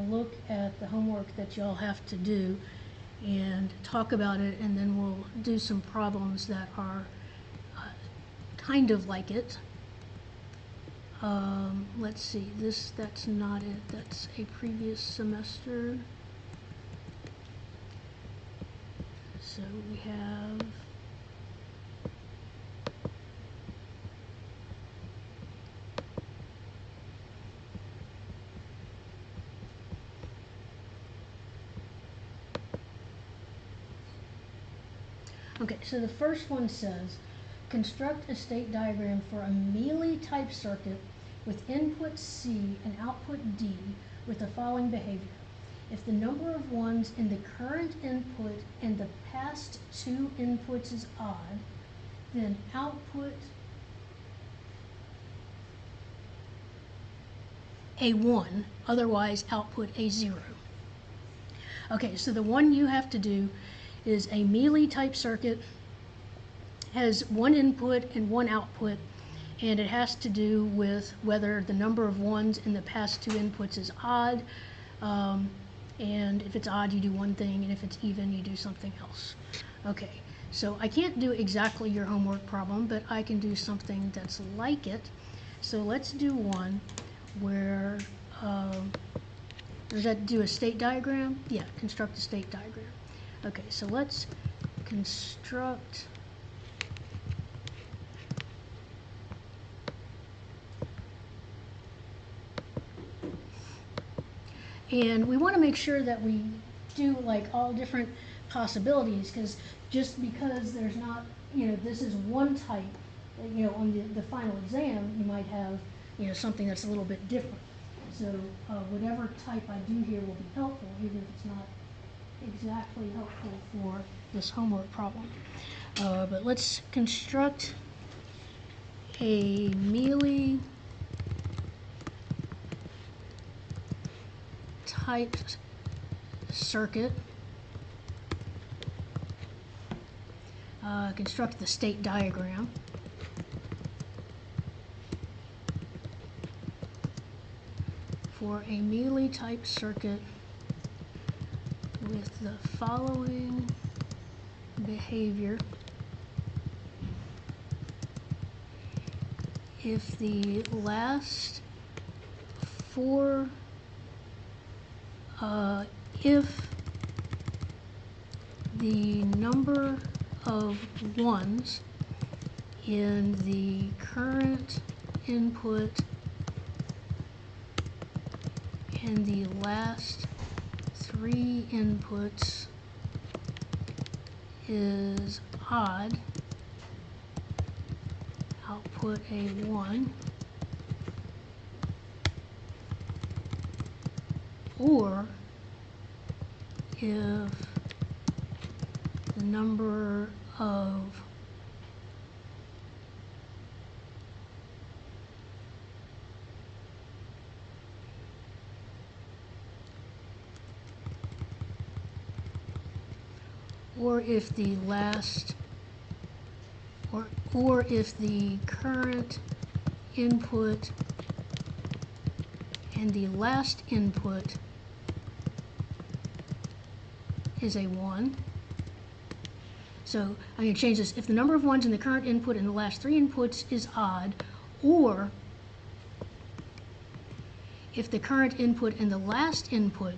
look at the homework that y'all have to do and talk about it, and then we'll do some problems that are kind of like it. Let's see, that's not it, that's a previous semester. So we have okay, so the first one says, construct a state diagram for a Mealy type circuit with input C and output D with the following behavior. If the number of ones in the current input and the past two inputs is odd, then output a 1, otherwise output a 0. Okay, so the one you have to do is a Mealy type circuit, has one input and one output, and it has to do with whether the number of ones in the past two inputs is odd, and if it's odd you do one thing, and if it's even you do something else. Okay, so I can't do exactly your homework problem, but I can do something that's like it. So let's do one where, does that do a state diagram? Yeah, construct a state diagram. Okay, so let's construct and we want to make sure that we do like all different possibilities, because just because there's not, this is one type, on the final exam you might have, something that's a little bit different. So whatever type I do here will be helpful, even if it's not exactly helpful for this homework problem. But let's construct a Mealy type circuit. Construct the state diagram. For a Mealy type circuit with the following behavior. If the last four, if the number of ones in the current input and the last three inputs is odd, output a 1, or if the number of or if the last or if the current input and the last input is a 1. So I'm going to change this. If the number of ones in the current input and the last three inputs is odd, or if the current input and the last input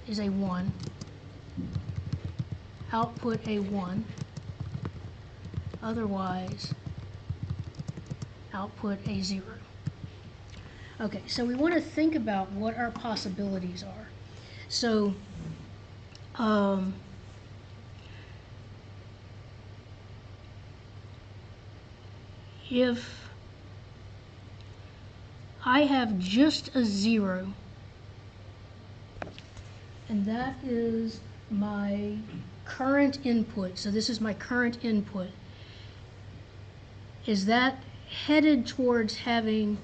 is a 1, output a 1, otherwise output a 0. Okay, so we want to think about what our possibilities are. So if I have just a 0, and that is my current input, so this is my current input, is that headed towards having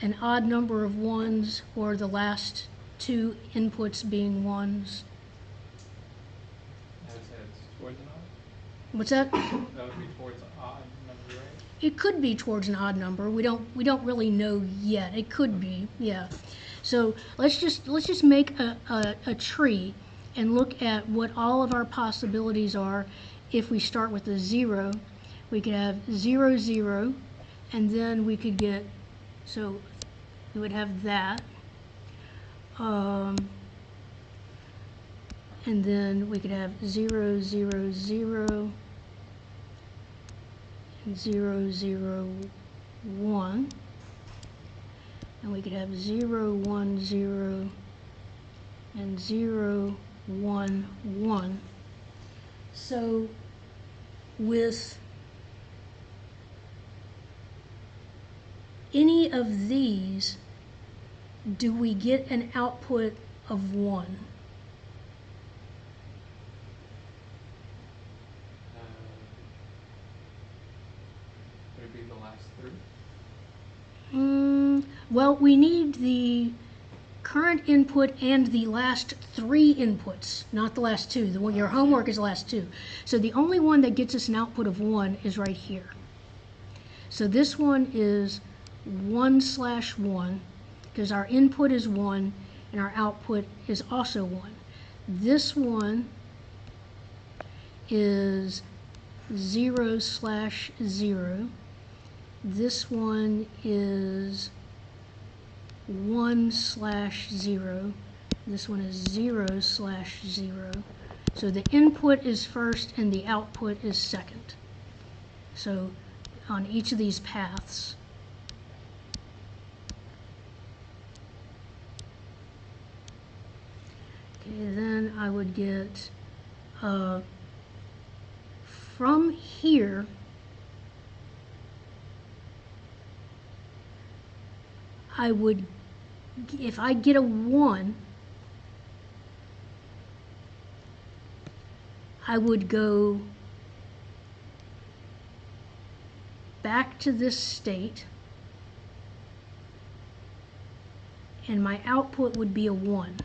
an odd number of ones, or the last two inputs being ones? I would say it's towards an odd. What's that? That would be towards an odd number, right? It could be towards an odd number. We don't really know yet. It could be, yeah. So let's just make a tree and look at what all of our possibilities are. If we start with a 0, we could have 0, 0, and then we could get, so we would have that. And then we could have 0, 0, 0, and 0, 0, 1. And we could have 0, 1, 0, and 0, 1, 1. So with any of these, do we get an output of 1? Would it be the last 3? Well, we need the current input and the last 3 inputs, not the last 2. The one, your homework is the last 2. So the only one that gets us an output of 1 is right here. So this one is 1/1, because our input is 1 and our output is also 1. This one is 0/0. This one is 1/0. This one is 0/0. So the input is first and the output is second. So on each of these paths. Okay, then I would get from here, I would, if I get a 1, I would go back to this state, and my output would be a 1.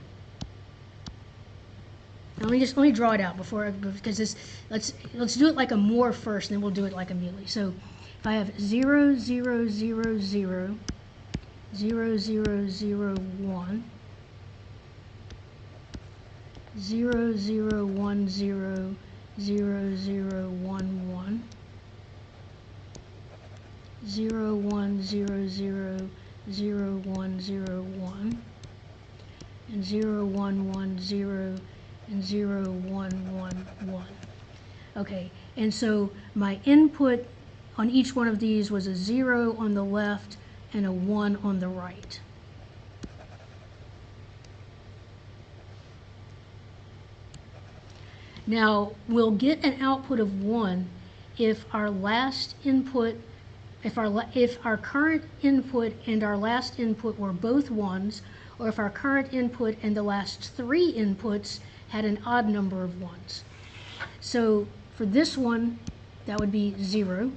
Now let me draw it out because this, let's do it like a more first, and then we'll do it like immediately. So if I have 0, 0, 0, 0, 0, 0, 0, 1, 0, 0, 1, 0, 0, 0, 1, 1, 0, 1, 0, 0, 0, 1, 0, 1, and 0, 1, 1, 0, and 0, 1, 1, 1. Okay, and so my input on each one of these was a 0 on the left and a 1 on the right. Now, we'll get an output of 1 if our last input, if our current input and our last input were both 1s, or if our current input and the last 3 inputs had an odd number of 1s. So for this one, that would be 0.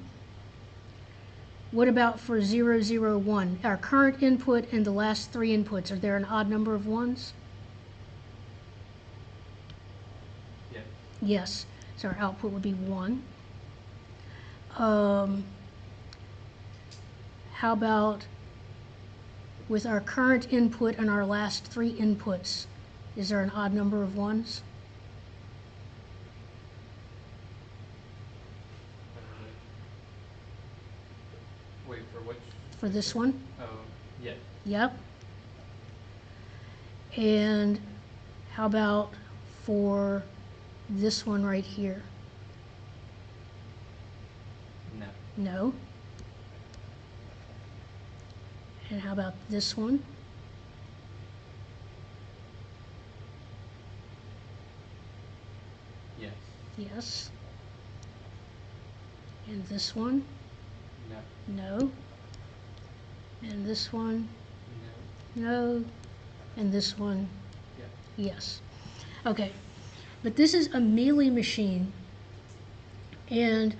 What about for 0, 0, 1? Our current input and the last 3 inputs, are there an odd number of 1s? Yes. Yes. So our output would be 1. How about with our current input and our last 3 inputs? Is there an odd number of 1s? Wait, for which? For this one? Oh, yes. Yep. And how about for this one right here? No. No. And how about this one? Yes. Yes. And this one? No. No. And this one? No. No. And this one? Yeah. Yes. Okay. But this is a Mealy machine. And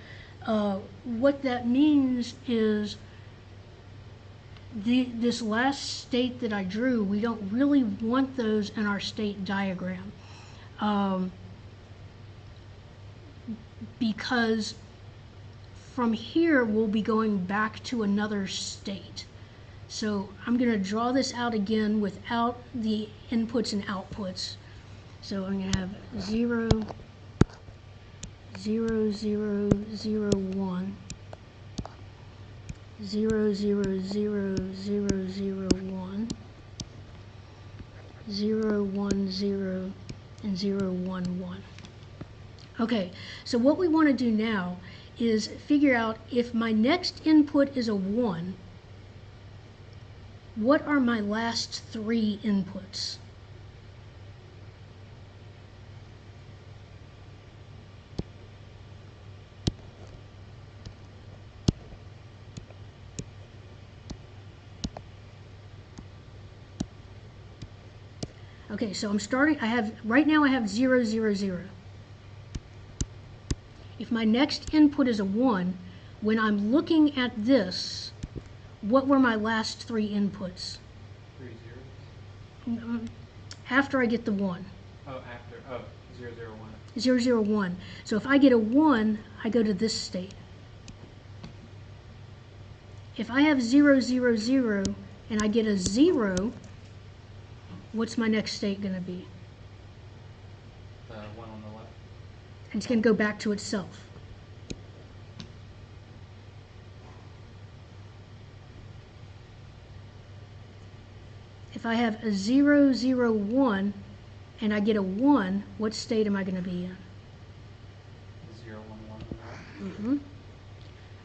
what that means is this last state that I drew, we don't really want those in our state diagram. Because from here we'll be going back to another state. So I'm going to draw this out again without the inputs and outputs. So I'm going to have 0, 0, 0, 0, 1, 0, 0, 0, 0, 0, 1, 0, 1, 0, and 0, 1, 1. Okay, so what we want to do now is figure out if my next input is a 1, what are my last 3 inputs? Okay, so I'm starting, right now I have 0, 0, 0. If my next input is a 1, when I'm looking at this, what were my last 3 inputs? 3 zeros. After I get the 1. Oh, after. Oh, 0, 0, 1. 0, 0, 1. So if I get a 1, I go to this state. If I have 0, 0, 0, and I get a 0, what's my next state going to be? The 1 on the left. And it's going to go back to itself. If I have a 0, 0, 1, and I get a 1, what state am I going to be in? 0, 1, 1 on the left. Mm-hmm.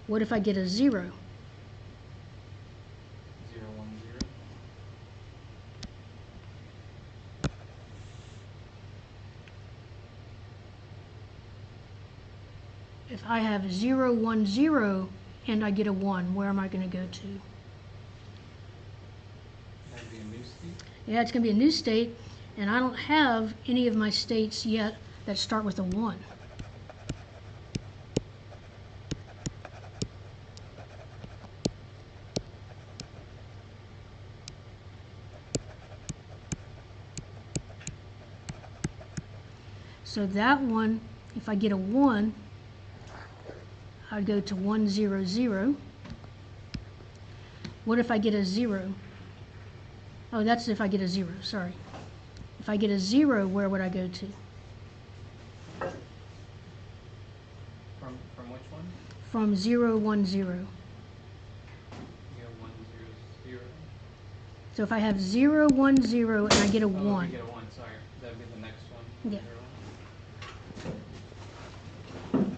What if I get a 0? 0, 1, 0. If I have 0, 1, 0, and I get a 1, where am I going to go to? That'd be a new state. Yeah, it's going to be a new state, and I don't have any of my states yet that start with a 1. So that one, if I get a 1, I'd go to 1, 0, 0. What if I get a 0? Oh, that's if I get a 0, sorry. If I get a 0, where would I go to? From which one? From 0, 1, 0. 0, 1, 0, 0. So if I have 0, 1, 0, and I get a Oh, 1. if you get a 1, sorry. That'd be the next one. Yeah. 0, 1.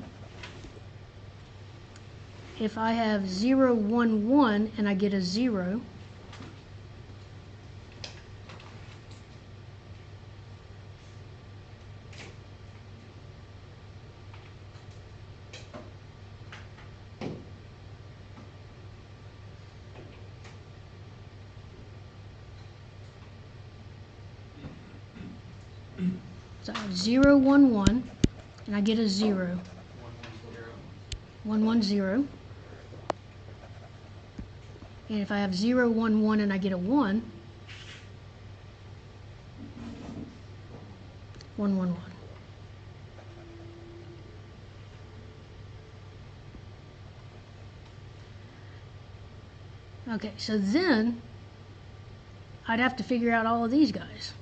If I have 0, 1, 1, and I get a 0, so I have 0, 1, 1, and I get a 0, 1, 1, 0. 1, 1, 0. And if I have 0, 1, 1, and I get a 1, 1, 1, 1. Okay, so then I'd have to figure out all of these guys.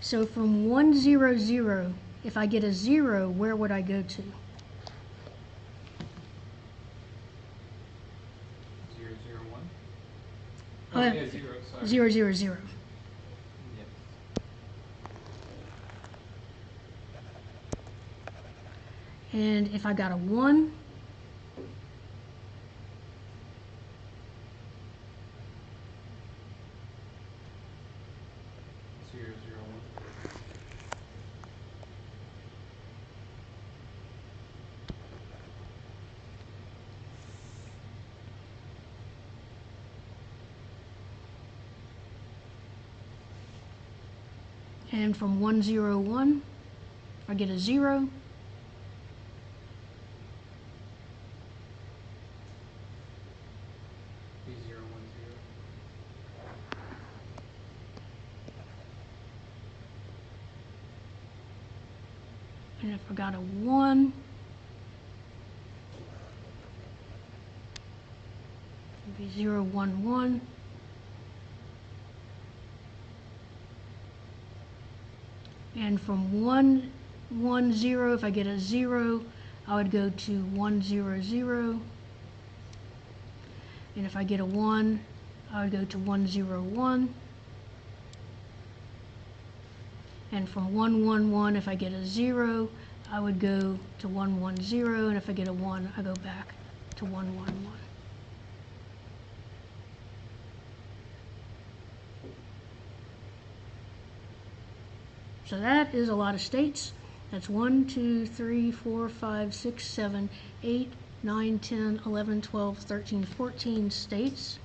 So from 1, 0, 0, if I get a 0, where would I go to? 0, 0, 1. Oh, Oh, yeah. yeah, 0, sorry. 0, 0, 0. Yes. And if I got a 1, 0, 0, 1. and from 1, 0, 1, I get a 0, And if I got a 1, it'd be 0, 1, 1. And from 1, 1, 0, if I get a 0, I would go to 1, 0, 0. And if I get a 1, I would go to 1, 0, 1. And from 1, 1, 1, if I get a 0, I would go to 1, 1, 0. And if I get a 1, I go back to 1, 1, 1. So that is a lot of states. That's 1, 2, 3, 4, 5, 6, 7, 8, 9, 10, 11, 12, 13, 14 states.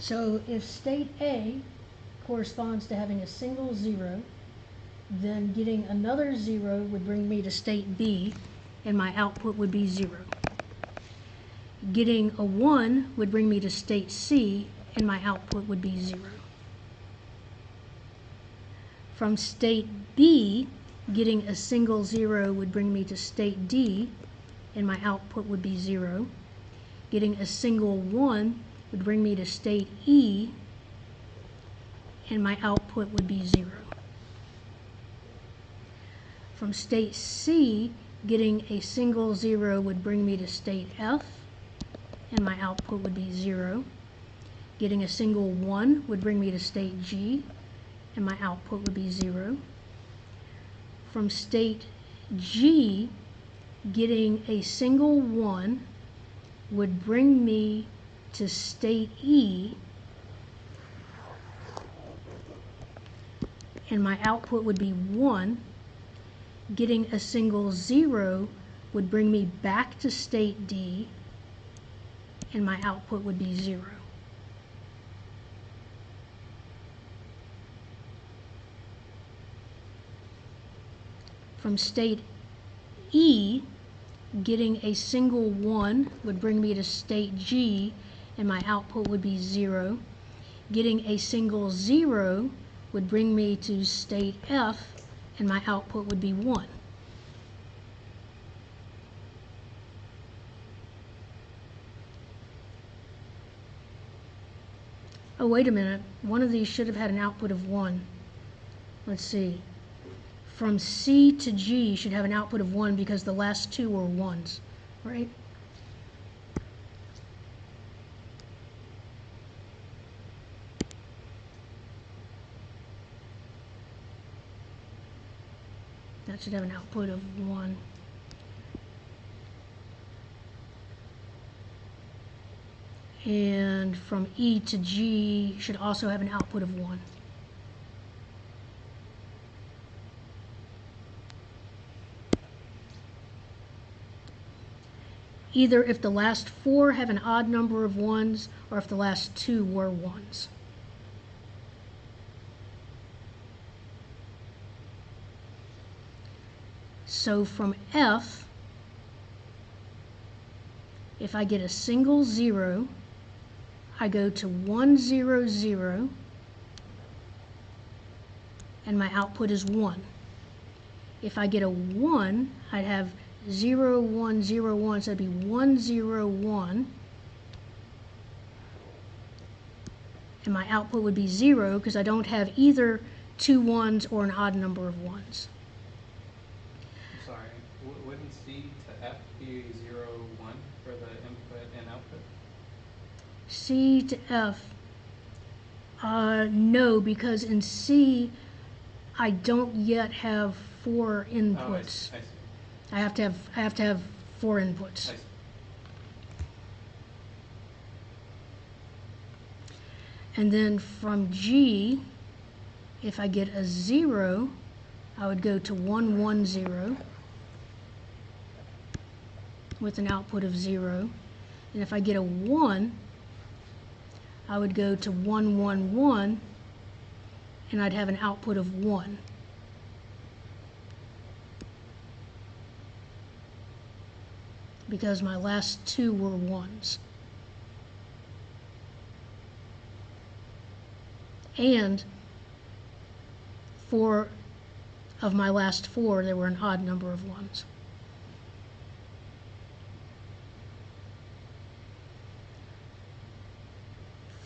So if state A corresponds to having a single 0, then getting another 0 would bring me to state B, and my output would be 0. Getting a 1 would bring me to state C, and my output would be 0. From state B, getting a single 0 would bring me to state D, and my output would be 0. Getting a single 1 would bring me to state E, and my output would be 0. From state C, getting a single 0 would bring me to state F, and my output would be 0. Getting a single 1 would bring me to state G, and my output would be 0. From state G, getting a single 1 would bring me to state E, and my output would be 1. Getting a single 0 would bring me back to state D, and my output would be 0. From state E, getting a single 1 would bring me to state G, and my output would be 0. Getting a single 0 would bring me to state F, and my output would be 1. Oh, wait a minute. One of these should have had an output of 1. Let's see. From C to G should have an output of 1 because the last two were 1s, right? That should have an output of 1. And from E to G should also have an output of 1. Either if the last 4 have an odd number of 1s, or if the last 2 were 1s. So from F, if I get a single 0, I go to 1, 0, 0, and my output is 1. If I get a 1, I'd have 0, 1, 0, 1, so it'd be 1, 0, 1. and my output would be 0 because I don't have either two ones or an odd number of ones. I'm sorry, wouldn't C to F be 0, 1 for the input and output? C to F, no, because in C, I don't yet have 4 inputs. Oh, I see. I have to have 4 inputs. I see. And then from G, if I get a 0, I would go to 1, 1, 0 with an output of 0. And if I get a 1, I would go to 1, 1, 1, and I'd have an output of 1. Because my last two were 1s. And 4 of my last 4, there were an odd number of 1s.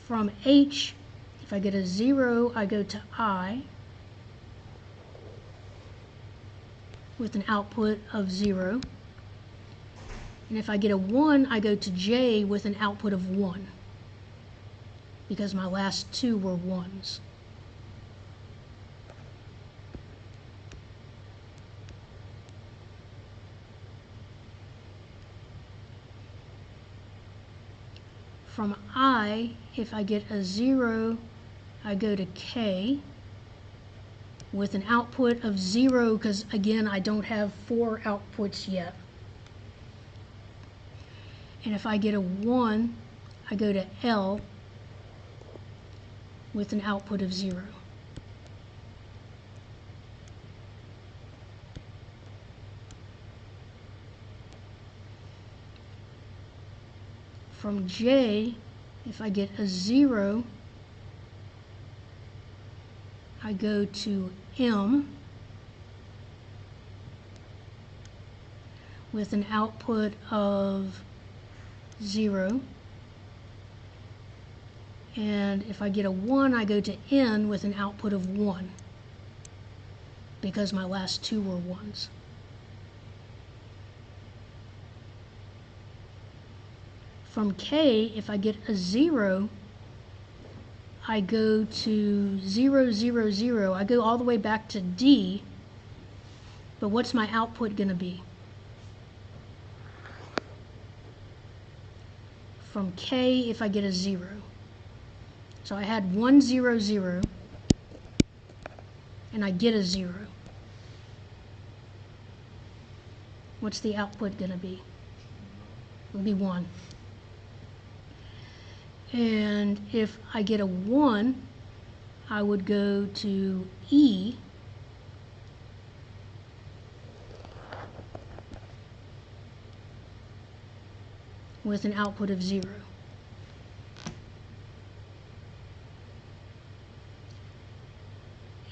From H, if I get a 0, I go to I with an output of 0. And if I get a 1, I go to J with an output of 1, because my last two were 1s. From I, if I get a 0, I go to K with an output of 0, because again, I don't have 4 outputs yet. And if I get a 1, I go to L with an output of 0. From J, if I get a 0, I go to M with an output of 0. And if I get a 1, I go to N with an output of 1, because my last two were 1s. From K, if I get a 0, I go to 0, 0, 0. I go all the way back to D, but what's my output going to be? From K, if I get a 0. So I had 1, 0, 0, and I get a 0. What's the output going to be? It'll be 1. And if I get a 1, I would go to E with an output of 0.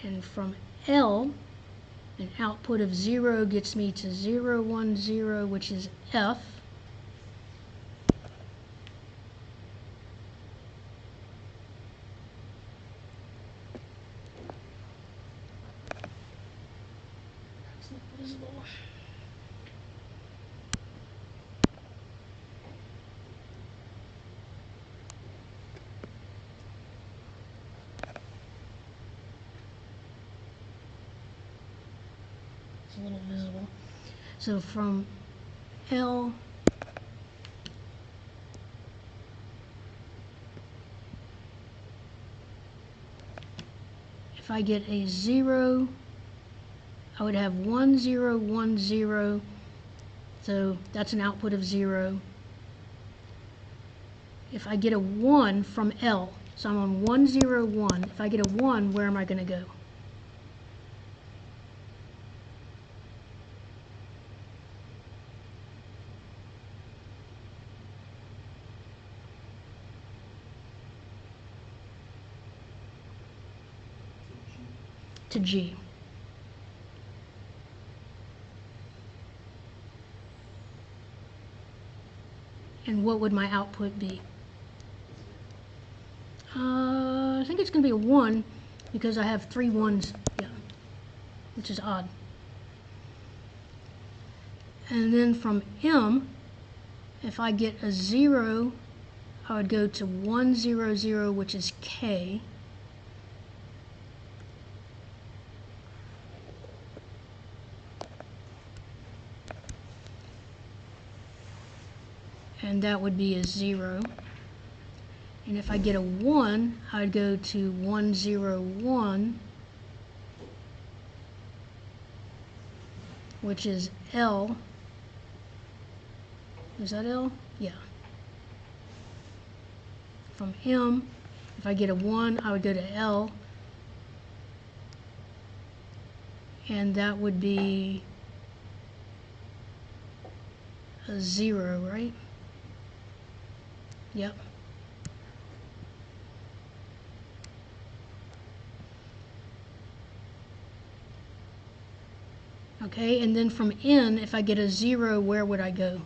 And from L, an output of 0 gets me to 0, 1, 0, which is F. It's not visible. It's a little visible. So from L, if I get a 0, I would have 1, 0, 1, 0. So that's an output of 0. If I get a 1 from L, so I'm on 1, 0, 1. If I get a 1, where am I going to go? To G. And what would my output be? I think it's going to be a 1 because I have 3 ones, yeah, which is odd. And then from M, if I get a 0, I would go to 1, 0, 0, which is K. And that would be a 0. And if I get a 1, I'd go to 1, 0, 1, which is L. Is that L? Yeah. From M, if I get a 1, I would go to L. And that would be a 0, right? Yep. Okay, and then from N, if I get a 0, where would I go? 1,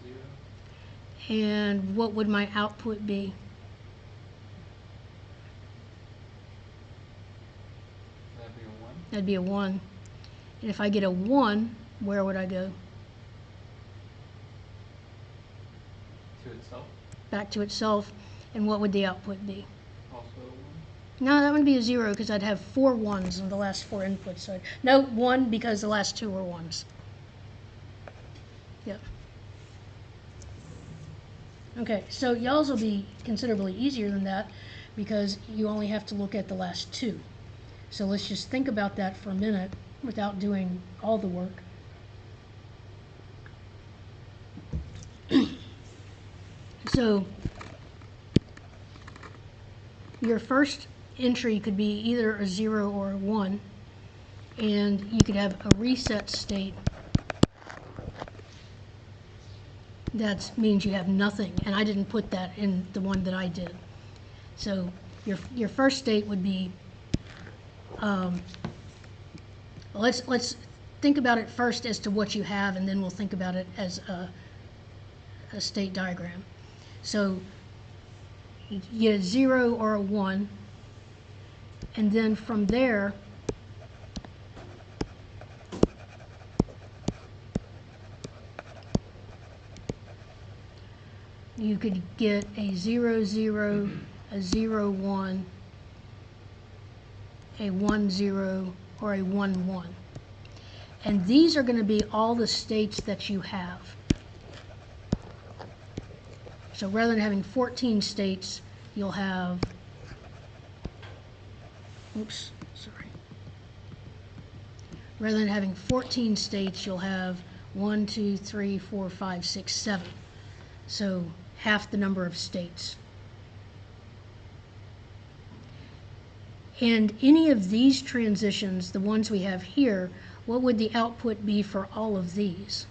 0. And what would my output be? That'd be a 1. That'd be a 1. And if I get a 1, where would I go? To itself. Back to itself. And what would the output be? Also a 1. No, that would be a 0 because I'd have 4 1s in the last 4 inputs. So no, 1 because the last 2 were 1s. Yep. Okay, so y'all's will be considerably easier than that because you only have to look at the last 2. So let's just think about that for a minute without doing all the work. So your first entry could be either a 0 or a 1, and you could have a reset state. That means you have nothing, and I didn't put that in the one that I did. So your first state would be, let's think about it first as to what you have, and then we'll think about it as a state diagram. So you get a 0 or a 1, and then from there, you could get a 0, 0, a 0, 1, a 1, 0, or a 1, 1. And these are going to be all the states that you have. So rather than having 14 states, you'll have, oops, sorry. Rather than having 14 states, you'll have 1, 2, 3, 4, 5, 6, 7. So half the number of states. And any of these transitions, the ones we have here, what would the output be for all of these?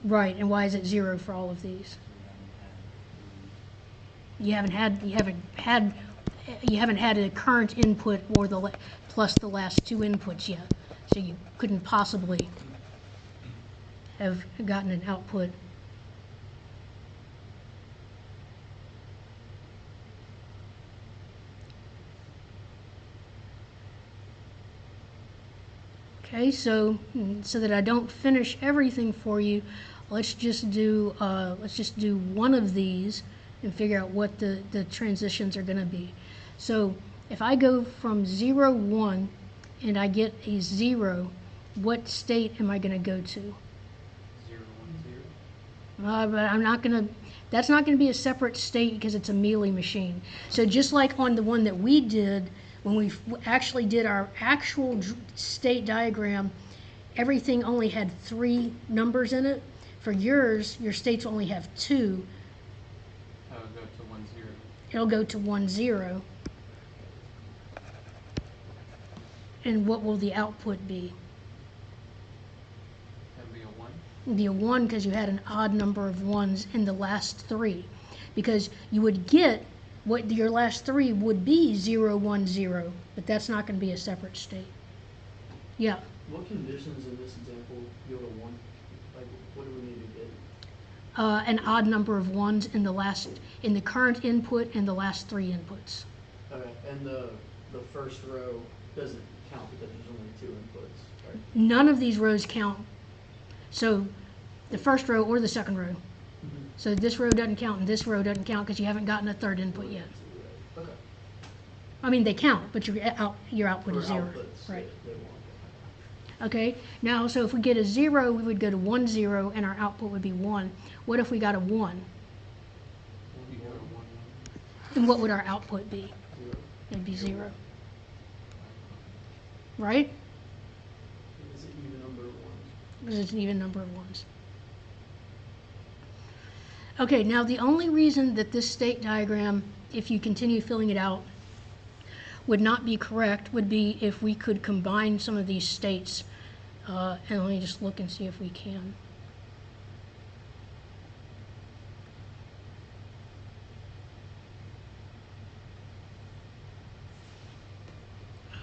Right, and why is it 0 for all of these? You haven't had a current input or plus the last 2 inputs yet, so you couldn't possibly have gotten an output. Okay, so that I don't finish everything for you, let's just do one of these and figure out what the transitions are going to be. So if I go from 0, 1 and I get a 0, what state am I going to go to? 0, 1, 0. But I'm not going to. That's not going to be a separate state because it's a Mealy machine. So just like on the one that we did, when we actually did our actual state diagram, everything only had 3 numbers in it. For yours, your states only have 2. That would go to 1, 0. It'll go to 1, 0. And what will the output be? That'd be a 1. It'll be a 1 because you had an odd number of 1s in the last 3. Because you would get what your last 3 would be 0, 1, 0, but that's not going to be a separate state. Yeah. What conditions in this example yield a 1? Like, what do we need to get? An odd number of ones in the current input and the last three inputs. Okay, and the first row doesn't count because there's only two inputs, right? None of these rows count. So the first row or the second row. Mm-hmm. So this row doesn't count and this row doesn't count because you haven't gotten a third input yet. Okay. I mean, they count, but your output For is zero. outputs, Right. they won't. Okay, now, so if we get a 0, we would go to 1, 0, and our output would be 1. What if we got a 1? You go to 1, 1. And what would our output be? 0. It'd be 0. Right? It's an even number of ones. Because it's an even number of ones. Okay, now the only reason that this state diagram, if you continue filling it out, would not be correct would be if we could combine some of these states. And let me just look and see if we can.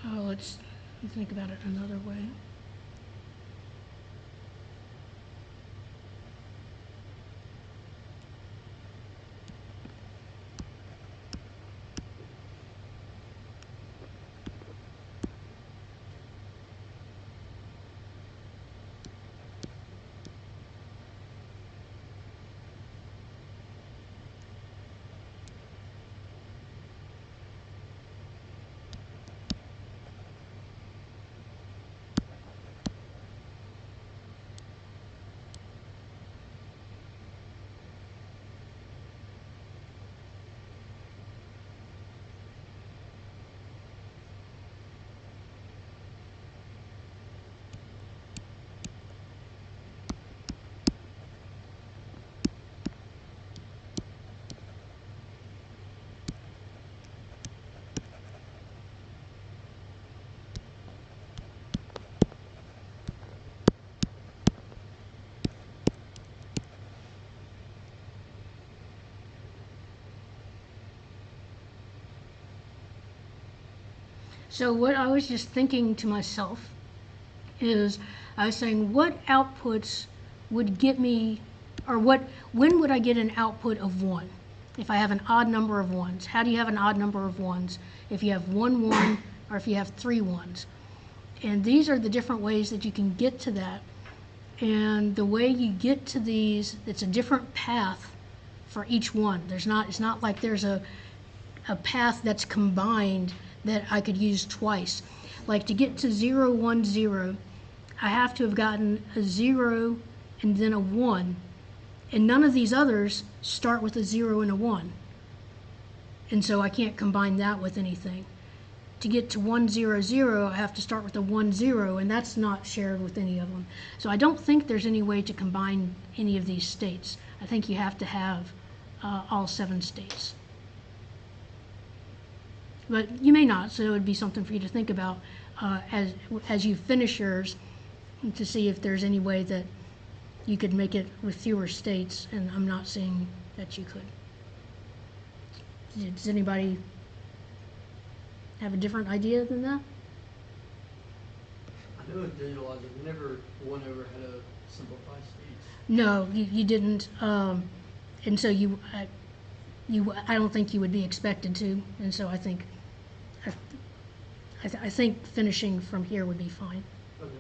Let's think about it another way. So what I was just thinking to myself is, I was saying, what outputs would get me, or when would I get an output of 1? If I have an odd number of ones. How do you have an odd number of ones? If you have 1 1 or if you have 3 1s. And these are the different ways that you can get to that. And the way you get to these, it's a different path for each one. It's not like there's a path that's combined that I could use twice. Like to get to 0 1 0, I have to have gotten a 0 and then a 1, and none of these others start with a 0 and a 1, and so I can't combine that with anything. To get to 1 0 0, I have to start with a 1 0, and that's not shared with any of them. So I don't think there's any way to combine any of these states. I think you have to have all 7 states. But you may not, so it would be something for you to think about as you finish yours, to see if there's any way that you could make it with fewer states, and I'm not saying that you could. Does anybody have a different idea than that? I know in digital logic, one ever had a simplified states. No, you didn't, and so I don't think you would be expected to, and so I think finishing from here would be fine. Okay.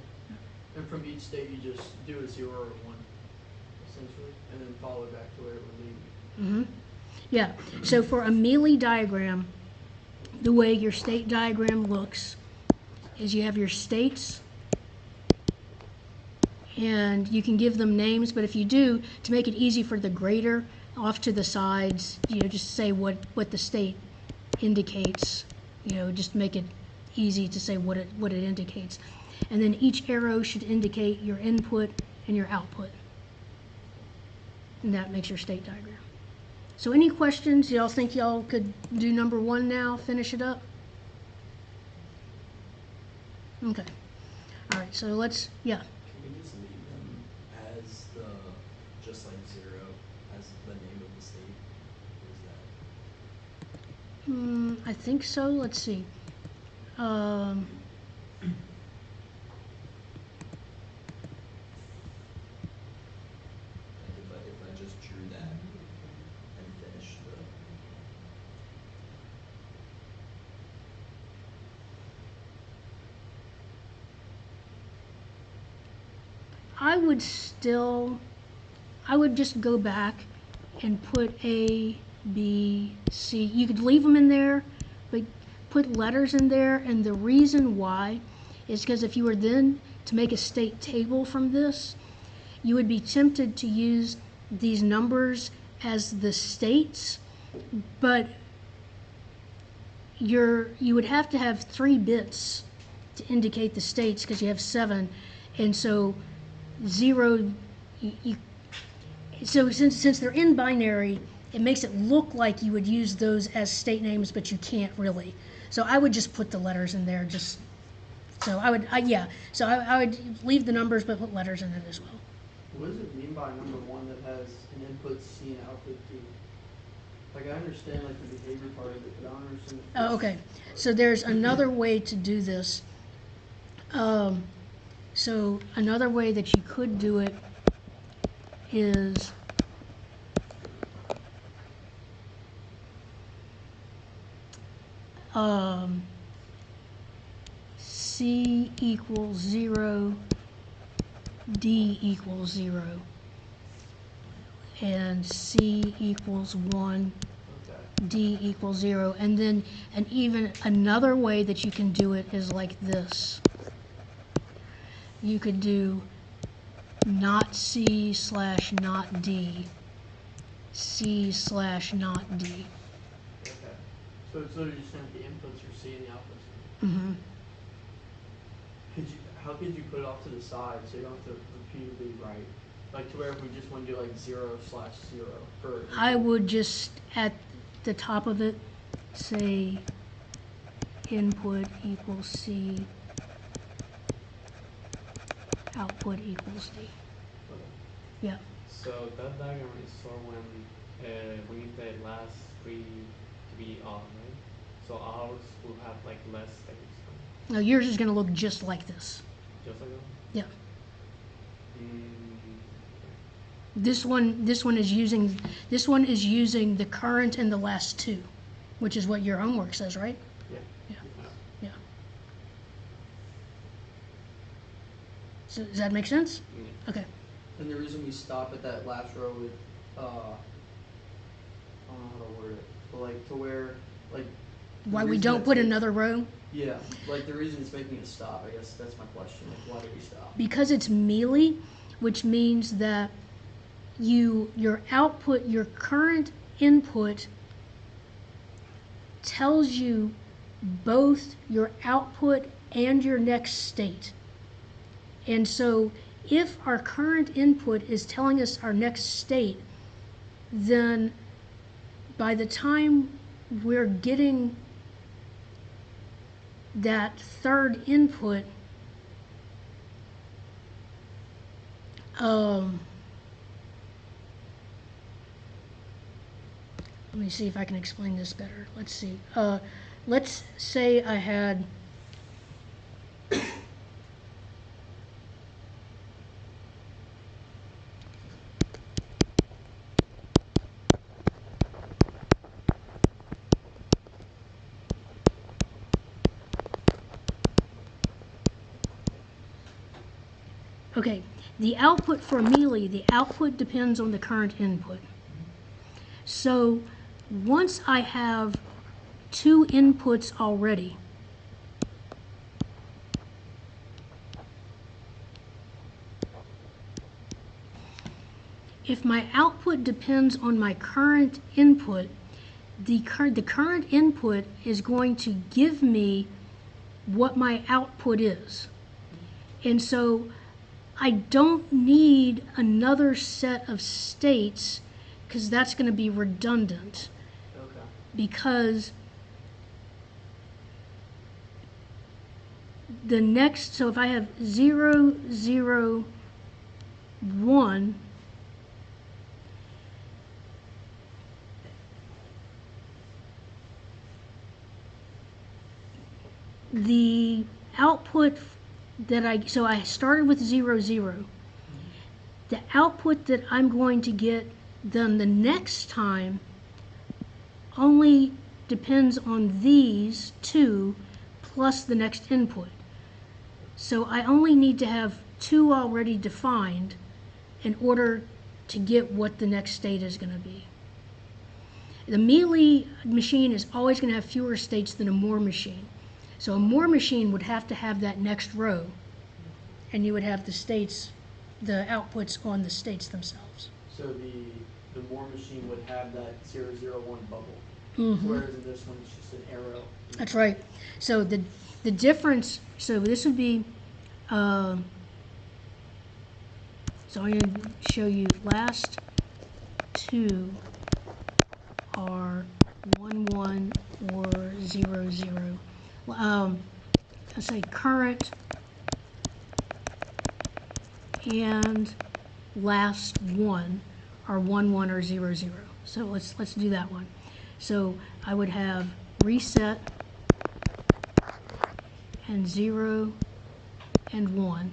And from each state, you just do a 0 or a 1, essentially, and then follow back to where it would lead. Yeah, so for a Mealy diagram, the way your state diagram looks is you have your states, and you can give them names, but if you do, to make it easy for the grader, off to the sides, just say what the state indicates, just make it easy to say what it indicates. And then each arrow should indicate your input and your output. And that makes your state diagram. So any questions? Y'all think y'all could do number 1 now, finish it up? Okay. All right, so let's, yeah. Can we just leave them as just like 0 as the name of the state? Or is that? I think so. Let's see. I would just go back and put A, B, C. You could leave them in there, but put letters in there, and the reason why is because if you were then to make a state table from this, you would be tempted to use these numbers as the states, but you would have to have 3 bits to indicate the states because you have 7, and so 0, so since they're in binary, it makes it look like you would use those as state names, but you can't really. So I would just put the letters in there, so I would leave the numbers but put letters in it as well. What does it mean by number 1 that has an input C and output D? Like, I understand like the behavior part of it, but I don't understand the Oh, okay, so there's another way to do this. So another way that you could do it is C equals 0, D equals 0, and C equals 1, Okay. D equals 0, and then even another way that you can do it is like this. You could do not C slash not D, C slash not D. Okay. So it's literally just saying the inputs are C and the outputs are D. Mm-hmm. How could you put it off to the side so you don't have to repeatedly write? Like to where if we just want to do like 0/0 for I would just at the top of it say input equals C, output equals D. Yeah. So that diagram is for when we need the last 3 to be on, right? So ours will have like less states, right? Now yours is going to look just like this. Just like that? Yeah. Mm, This one is using the current and the last 2, which is what your homework says, right? Yeah. Yeah. Yeah. So does that make sense? yeah. Okay. And the reason we stop at that last row with, I don't know how to word it, but like to where, like. the Why we reason don't it's put making- another row? Yeah, like the reason it's making it stop, I guess that's my question, like why do we stop? Because it's mealy, which means that your output, your current input tells you both your output and your next state. And so if our current input is telling us our next state, then by the time we're getting that third input, let me see if I can explain this better. Let's see. Let's say I had okay, the output for mealy, the output depends on the current input. So once I have 2 inputs already, if my output depends on my current input, the current input is going to give me what my output is. And so I don't need another set of states because that's going to be redundant, Okay. because the next, so if I have 0, 0, 1, the output so I started with 0, 0. The output that I'm going to get then the next time only depends on these 2 plus the next input. So I only need to have two already defined in order to get what the next state is going to be. The Mealy machine is always going to have fewer states than a Moore machine. So a Moore machine would have to have that next row, and you would have the states, the outputs on the states themselves. So the Moore machine would have that 001 bubble, Mm-hmm. whereas in this one it's just an arrow. That's right. So the difference, so this would be, so I'm going to show you last two are 1, 1 or 0, 0. Let's say current and last one are 1, 1 or 0, 0. So let's do that one. So I would have reset and 0 and 1.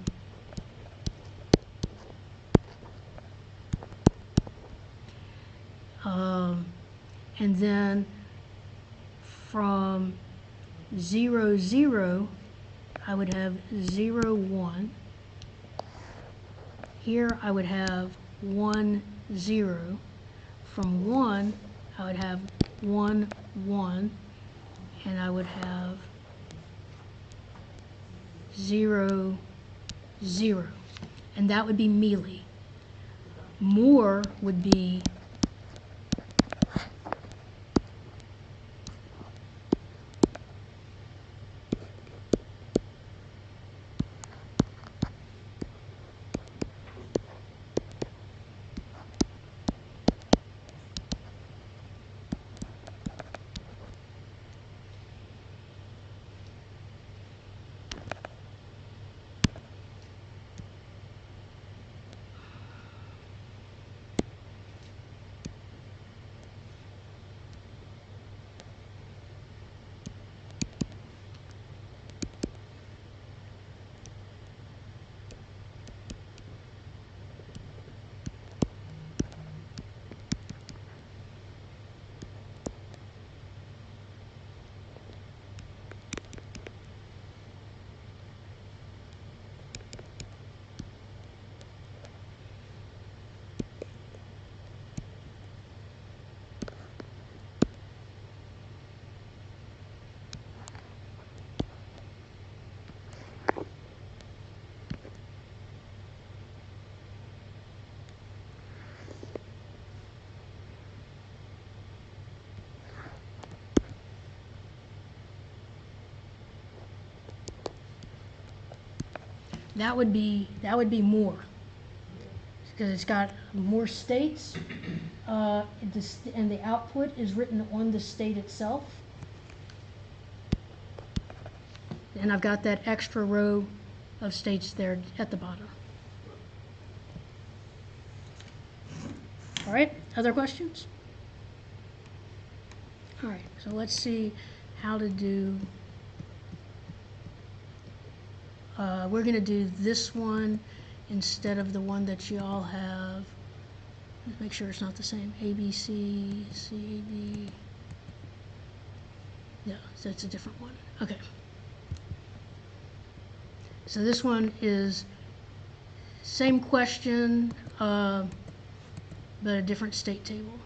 And then from 0, 0, I would have 0, 1. Here I would have 1, 0. From 1, I would have 1, 1. And I would have 0, 0. And that would be Mealy. Moore would be that would be Moore, because it's got more states, and the output is written on the state itself. And I've got that extra row of states there at the bottom. All right, other questions? All right, so let's see how to do, we're going to do this one instead of the one that you all have. Let's make sure it's not the same. A, B, C, C, D. Yeah, so it's a different one. Okay. So this one is same question, but a different state table.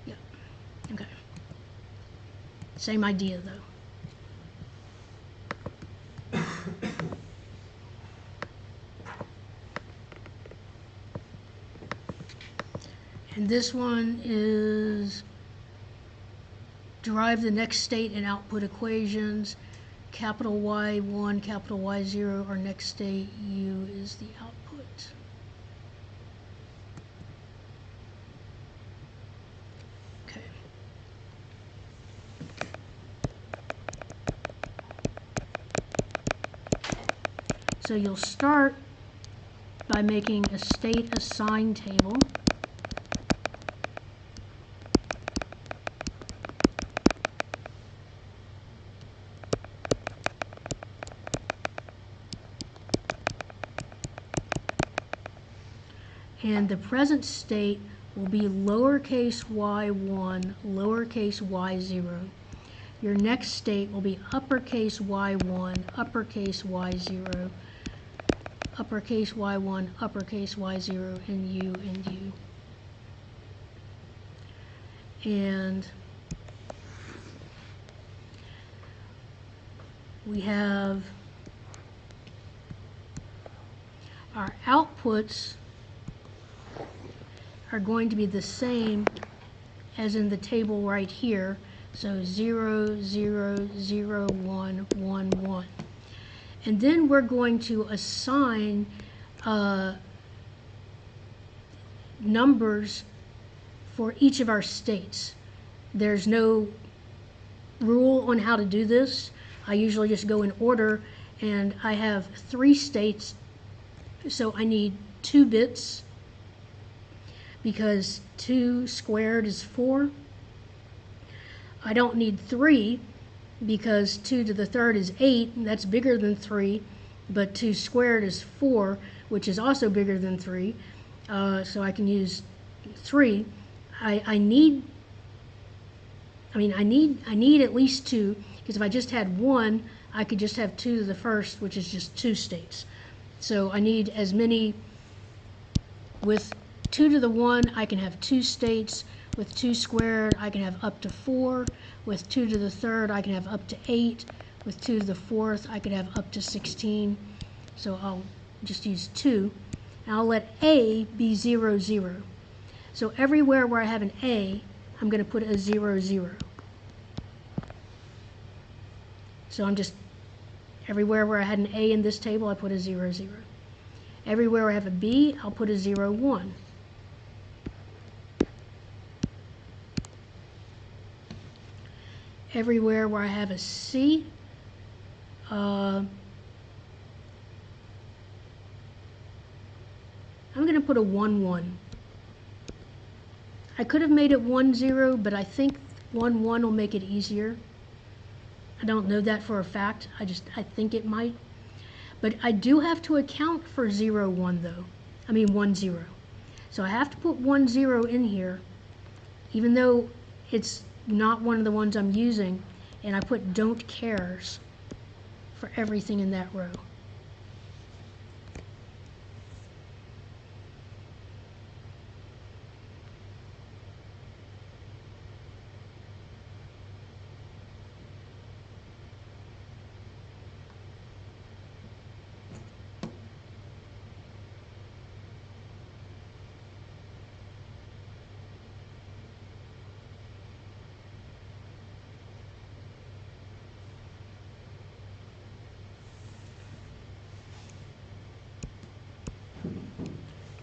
Yeah, okay. Same idea though. And this one is derive the next state and output equations. Capital Y1, capital Y0 are next state, U is the output. Okay. So you'll start by making a state assign table. And the present state will be lowercase y1, lowercase y0. your next state will be uppercase Y1, uppercase Y0, uppercase Y1, uppercase Y0, and U and U. And we have our outputs are going to be the same as in the table right here. So 0, 0, 0, 1, 1, 1. And then we're going to assign numbers for each of our states. There's no rule on how to do this. I usually just go in order, and I have 3 states, so I need 2 bits because 2 squared is 4. I don't need 3 because 2 to the third is 8, and that's bigger than 3, but 2 squared is 4, which is also bigger than 3, so I can use 3. I need at least 2, because if I just had 1, I could just have 2 to the first, which is just 2 states. So I need as many. With 2 to the 1, I can have 2 states. With 2 squared, I can have up to 4. With 2 to the third, I can have up to 8. With 2 to the fourth, I could have up to 16. So I'll just use 2. And I'll let A be 0, 0. So everywhere where I have an A, I'm going to put a 0, 0. So I'm just, everywhere where I had an A in this table, I put a 0, 0. Everywhere I have a B, I'll put a 0, 1. Everywhere where I have a C, I'm going to put a 1, 1. I could have made it 1, 0, but I think 1, 1 will make it easier. I don't know that for a fact. I think it might. But I do have to account for 0, 1 though. 1, 0. So I have to put 1, 0 in here, even though it's not one of the ones I'm using, and I put don't cares for everything in that row.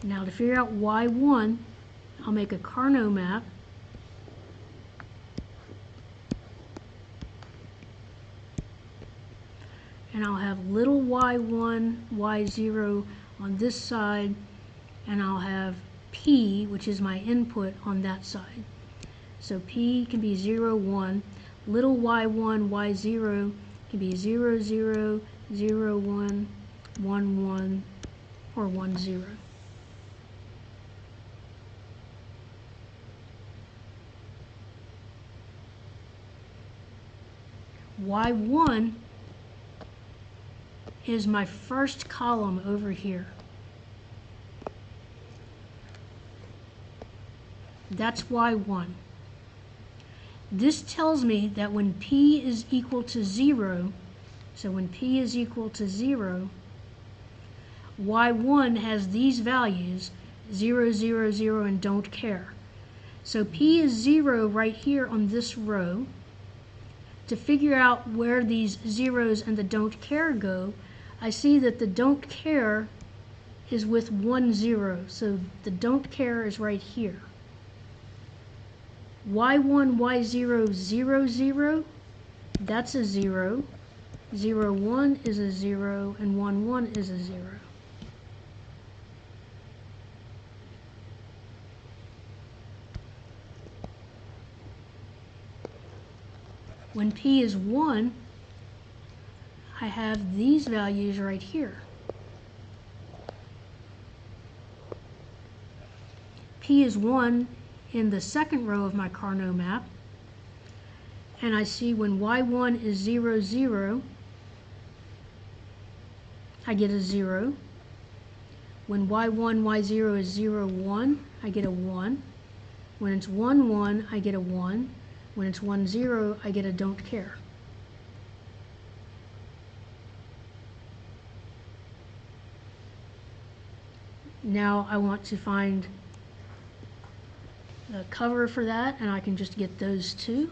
Now to figure out Y1, I'll make a Carnot map. And I'll have little y1, y0 on this side, and I'll have P, which is my input, on that side. So P can be 0, 1. Little y1, y0 can be 0, 0, 0, 1, 1, 1, or 1, 0. Y1 is my first column over here. That's Y1. This tells me that when P is equal to 0, so when P is equal to 0, Y1 has these values, 0, 0, 0, and don't care. So P is 0 right here on this row. To figure out where these zeros and the don't care go, I see that the don't care is with 1, 0, so the don't care is right here. Y1, Y0, 0, 0, that's a 0. 0, 1 is a 0, and 1, 1 is a 0. When P is 1, I have these values right here. P is 1 in the second row of my Carnot map, and I see when y1 is 0, 0, I get a 0. When y1, y0 is 0, 1, I get a 1. When it's 1, 1, I get a 1. When it's 1, 0, I get a don't care. Now I want to find the cover for that, and I can just get those two.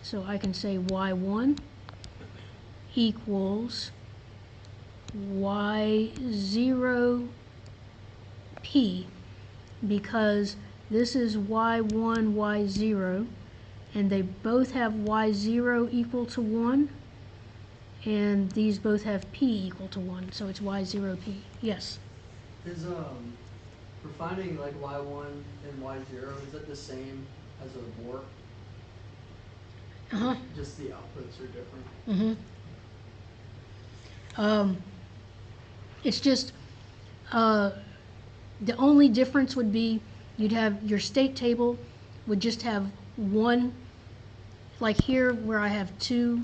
So I can say y1 equals y0 p, because this is y1, y0, and they both have y0 equal to 1, and these both have p equal to 1, so it's y0p. Yes? Is for finding like y1 and y0, is that the same as a war? Uh-huh. Just the outputs are different. It's just the only difference would be you'd have your state table would just have one, like here where I have two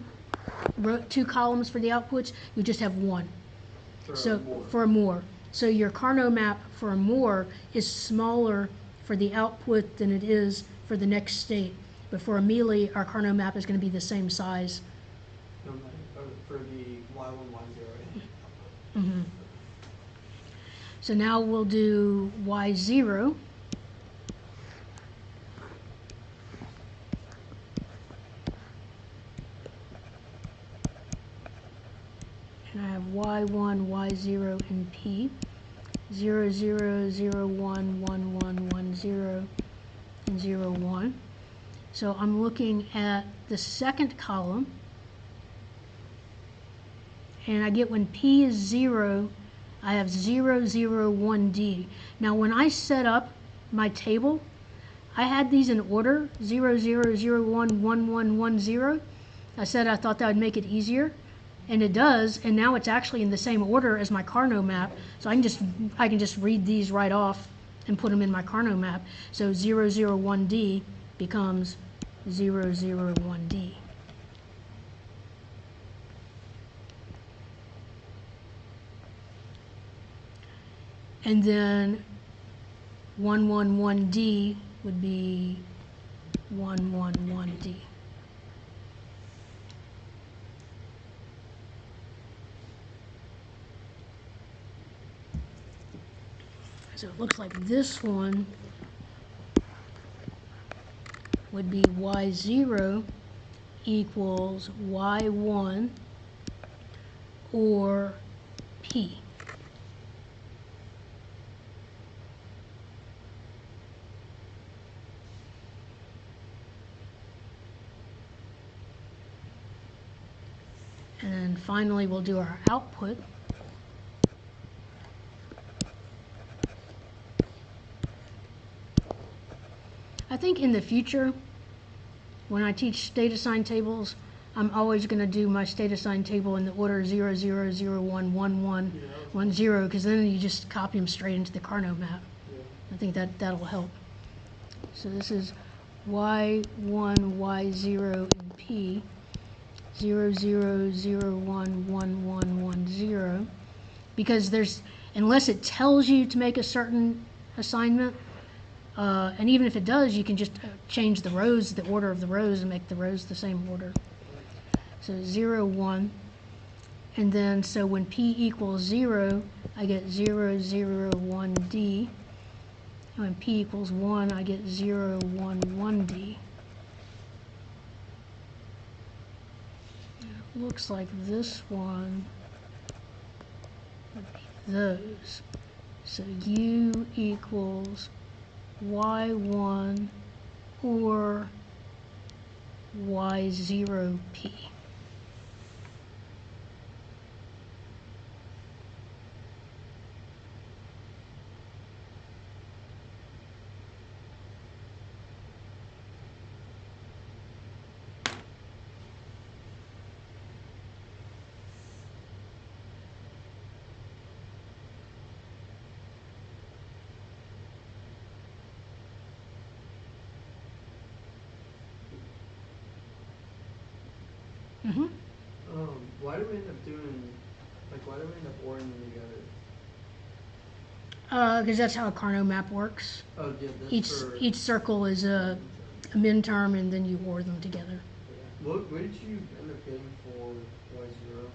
columns for the outputs, you just have one. For a Moore. So your Carnot map for a Moore is smaller for the output than it is for the next state. But for a Mealy, our Carnot map is going to be the same size. No matter for the y1, y0. So now we'll do y0. And I have y1, y0, and p. 0, 0, 0, 1, 1, 1, 1, 0, and 0, 1. So I'm looking at the second column, and I get when p is 0, I have 0, 0, 1d. Now when I set up my table, I had these in order, 0, 0, 0, 1, 1, 1, 1, 0. I said I thought that would make it easier, and it does, and now it's actually in the same order as my Carnot map, so I can just read these right off and put them in my Carnot map. So 0, 0, 1d becomes 0, 0, 1d. And then 1, 1, 1d would be 1, 1, 1d. So it looks like this one would be y0 equals y1 or p. And then finally we'll do our output. I think in the future, when I teach state assigned tables, I'm always going to do my state assigned table in the order 0, 0, 0, 1, 1, 1, 1, 0, because then you just copy them straight into the Carnot map. I think that'll help. So this is y1, y0, and p, 0, 0, 0, 1, 1, 1, 1, 0, because unless it tells you to make a certain assignment, and even if it does, you can just change the rows, the order of the rows, and make the rows the same order. So 0, 1. And then, so when p equals 0, I get 0, 0, 1d. And when p equals 1, I get 0, 1, 1d. It looks like this one would be those. So u equals y1 or y0p. Mm-hmm. Why do we end up doing, like, why do we end up ORing them together? Because that's how a Carnot map works. Oh, yeah, that's Each for. each circle is a min term, and then you OR them together. What did you end up getting for Y0?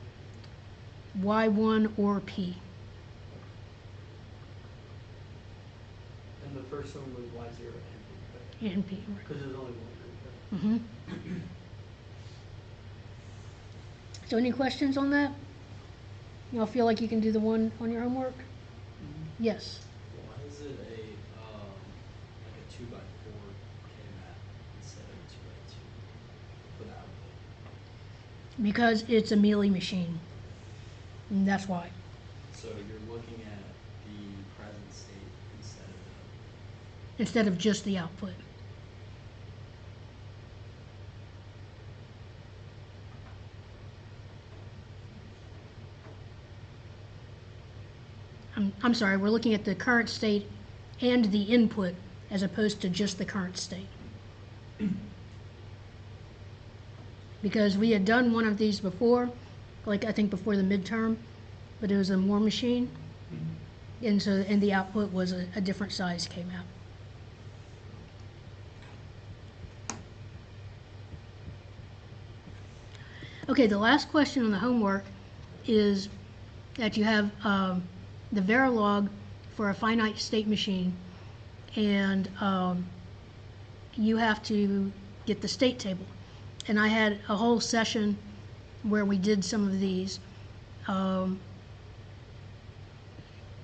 Y1 or P. And the first one was Y0 And P. because there's only one group, right? Mm-hmm. So any questions on that? Y'all feel like you can do the one on your homework? Yes. Why is it like a 2x4 KMAP instead of a 2x2 for the output? Because it's a mealy machine. And that's why. So you're looking at the present state Instead of just the output. I'm sorry, we're looking at the current state and the input as opposed to just the current state. Because we had done one of these before, like I think before the midterm, but it was a Moore machine. And the output was a different size came out. Okay, the last question on the homework is that you have the Verilog for a finite state machine, and you have to get the state table. And I had a whole session where we did some of these.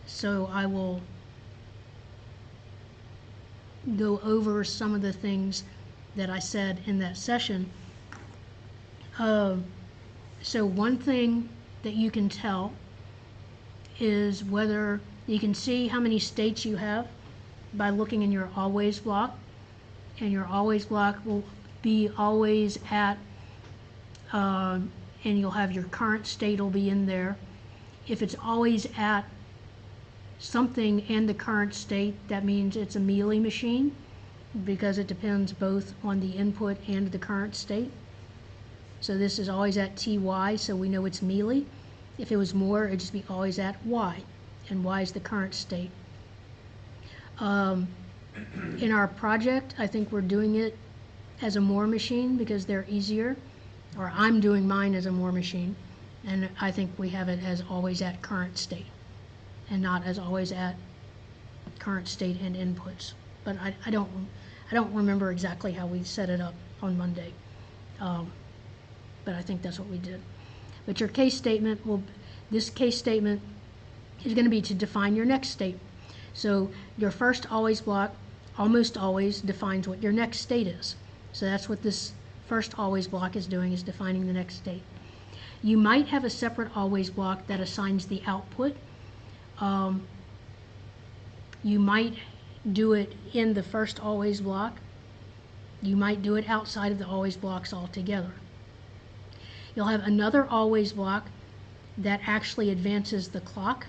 So I will go over some of the things that I said in that session. So one thing that you can tell is whether you can see how many states you have by looking in your always block. And your always block will be always at, and you'll have your current state will be in there. If it's always at something and the current state, that means it's a Mealy machine because it depends both on the input and the current state. So this is always at TY, so we know it's Mealy. If it was Moore, it'd just be always at Y, and Y is the current state. In our project, I think we're doing it as a Moore machine because they're easier, or I'm doing mine as a Moore machine, and I think we have it as always at current state and not as always at current state and inputs. But I don't remember exactly how we set it up on Monday. But I think that's what we did. But your case statement this case statement is going to be to define your next state. So your first always block almost always defines what your next state is. So that's what this first always block is doing, is defining the next state. You might have a separate always block that assigns the output. You might do it in the first always block. You might do it outside of the always blocks altogether. You'll have another always block that actually advances the clock.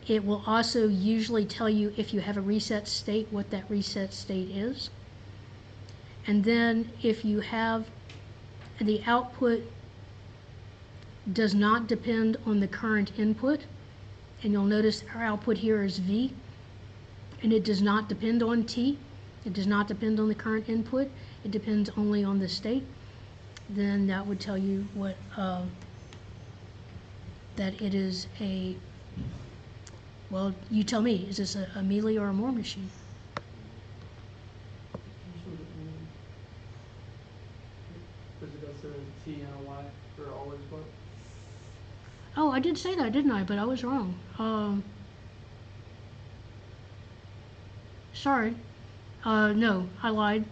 It will also usually tell you if you have a reset state, what that reset state is. And then if you have the output does not depend on the current input, and you'll notice our output here is V, and it does not depend on T. It does not depend on the current input. It depends only on the state. Then that would tell you what that it is a, well, you tell me, is this a Mealy or a Moore machine? Does it go through a T and a Y for always block? Oh, I did say that, didn't I? But I was wrong. Sorry. No, I lied.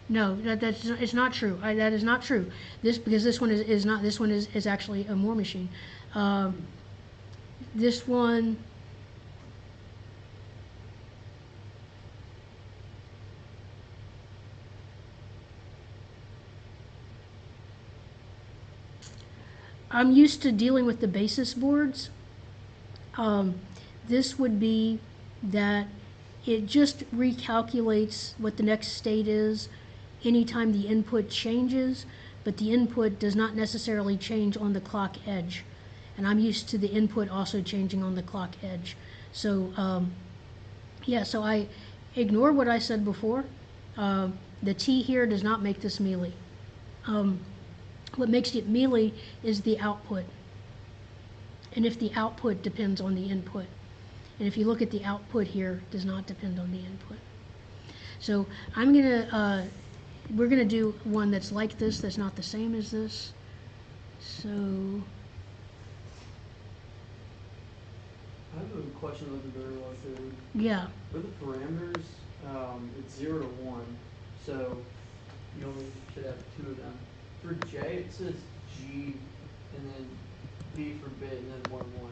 No, it's not true. That is not true. Because this one is not. This one is actually a Moore machine. This one. I'm used to dealing with the basis boards. This would be that it just recalculates what the next state is anytime the input changes, but the input does not necessarily change on the clock edge. And I'm used to the input also changing on the clock edge. So, yeah, so I ignore what I said before. The T here does not make this mealy. What makes it mealy is the output. And if the output depends on the input. And if you look at the output here, it does not depend on the input. So we're gonna do one that's like this, that's not the same as this. So, I have a question about the very large code. yeah, For the parameters, it's 0 to 1, so you only should have 2 of them. For J, it says G, and then B for bit, and then 1, 1.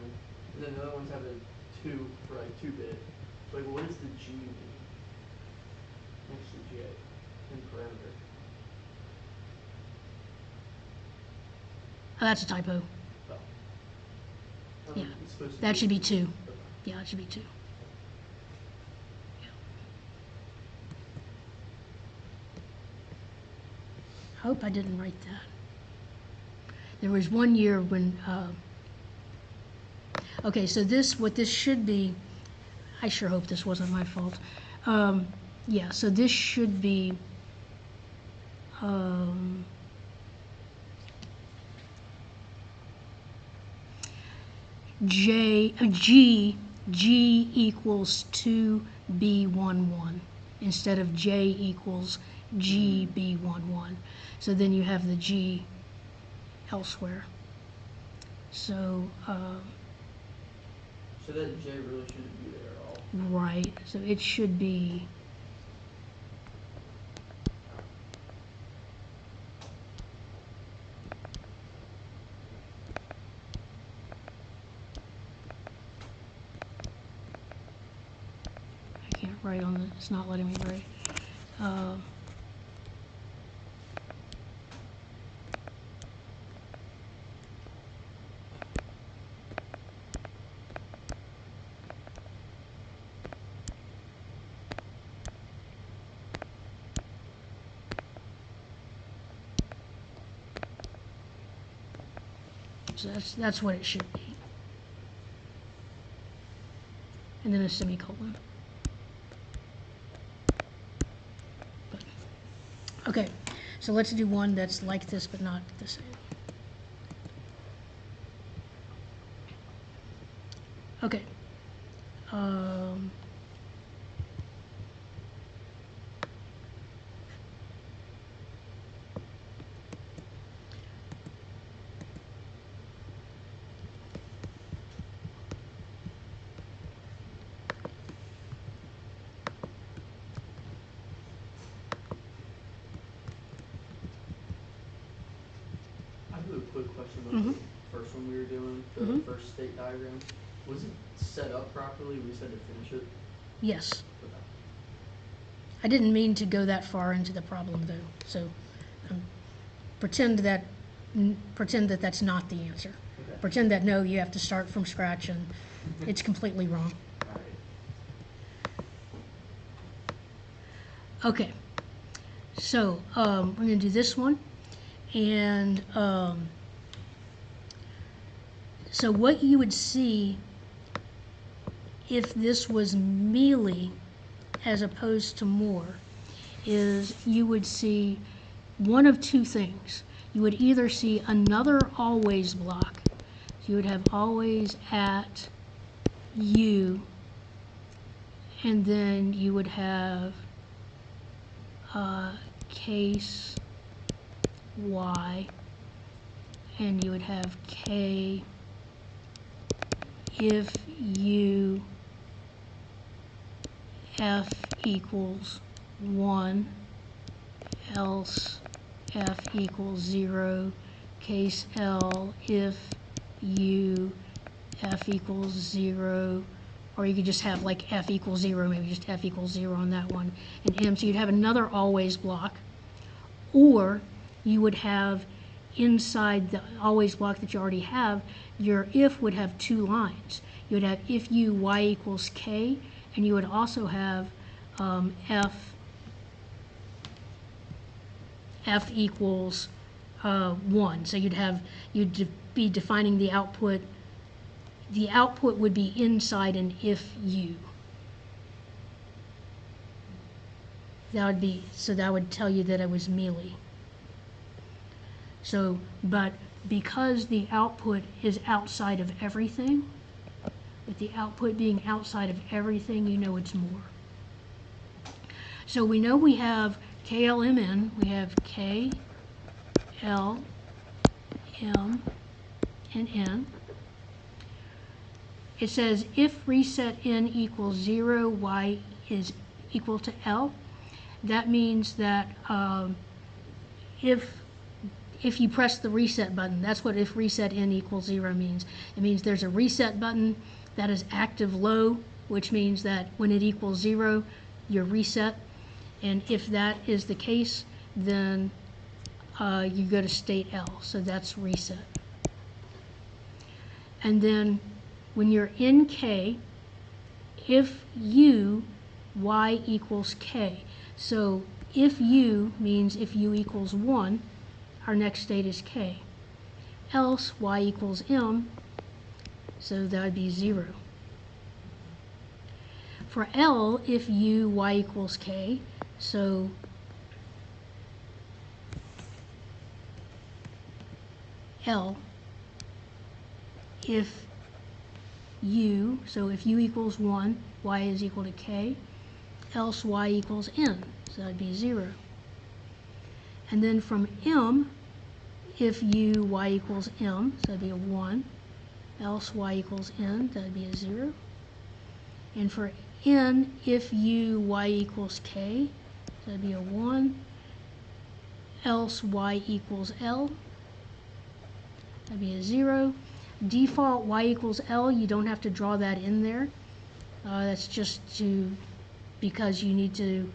And then the other ones have a 2 for like 2-bit. Like, what does the G mean next to J in parameter? oh, that's a typo. Oh. Yeah, It's supposed to that should be 2. Okay. Yeah, it should be 2. I hope I didn't write that. There was one year when, okay, so what this should be, I sure hope this wasn't my fault. Yeah, so this should be, G equals 2B11 instead of J equals GB11. So then you have the G elsewhere. So, So that J really shouldn't be there at all. right, so it should be, I can't write on the, it's not letting me write. So that's what it should be. And then a semicolon. But, okay, so let's do one that's like this but not the same. Okay. I have a quick question about Mhm. the first one we were doing, the Mhm. first state diagram. Was it set up properly? We said to finish it. Yes. Okay. I didn't mean to go that far into the problem though, so pretend that that's not the answer. Okay. Pretend that no, you have to start from scratch and it's completely wrong. All right. Okay, so we're going to do this one, and so what you would see if this was mealy as opposed to more is you would see one of two things. You would either see another always block. So you would have always at U, and then you would have case Y, and you would have K if U F equals 1, else F equals 0, case L if U F equals 0, or you could just have like F equals 0, maybe just F equals 0 on that one, and M, so you'd have another always block, or you would have inside the always block that you already have, your if would have 2 lines. You would have if U Y equals K, and you would also have F f equals 1. So be defining the output. The output would be inside an if u. That would tell you that it was mealy. So, but because the output is outside of everything, with the output being outside of everything, you know it's more. So we know we have KLMN, we have K, L, M, and N. It says if reset N equals 0, Y is equal to L. That means that if you press the reset button, that's what if reset N equals 0 means. It means there's a reset button that is active low, which means that when it equals 0, you're reset. And if that is the case, then you go to state L, so that's reset. And then when you're in K, if U, Y equals K. So if U means if U equals 1, our next state is K. Else Y equals M, so that would be 0. For L, if U, Y equals K, so L, if U, so if U equals 1, Y is equal to K, else Y equals N, so that would be 0. And then from M, if U, Y equals M, so that would be a 1, else Y equals N, that would be a 0. And for N, if U, Y equals K, so that would be a 1, else Y equals L, that would be a 0. Default Y equals L, you don't have to draw that in there. That's just because you need to,